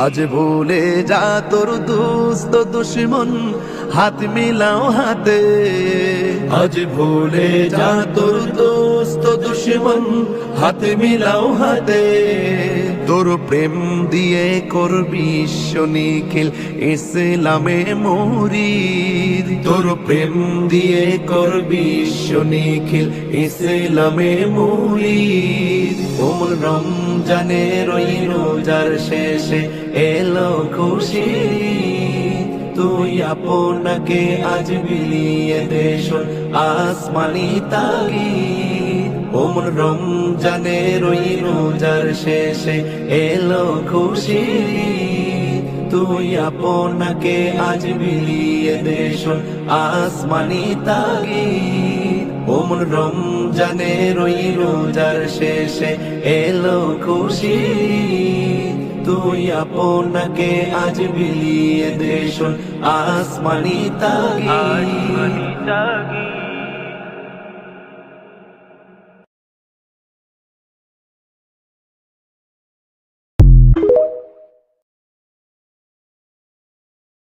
আজ ভুলে যা তোর দোস্ত দুশ্মন, হাত মিলাও হাতে। আজ ভুলে যা তোর দোস্ত দুশ্মন, হাত মিলাও হাতে। তোর প্রেম দিয়ে করবি বিশ্ব নিখিল ইসলামে মুরিদ। তোর প্রেম দিয়ে করবি বিশ্ব নিখিল ইসলামে মুরিদ। ওমর রমজানের ওই রোজার শেষে এলো খুশি, তুই আপনাকে আজ বিলিয়ে দেশ আসমানি তাগিদ। ওমর রমজানের ওই রোজার শেষে এলো খুশি, তুই আপনাকে আজ বিলিয়ে দেশ আসমানি তাগিদ। ওমর রমজানের ওই রোজার শেষে এলো খুশি, তুই আপনাকে আজ বিলিয়ে দেশ আসমানি তাগিদ।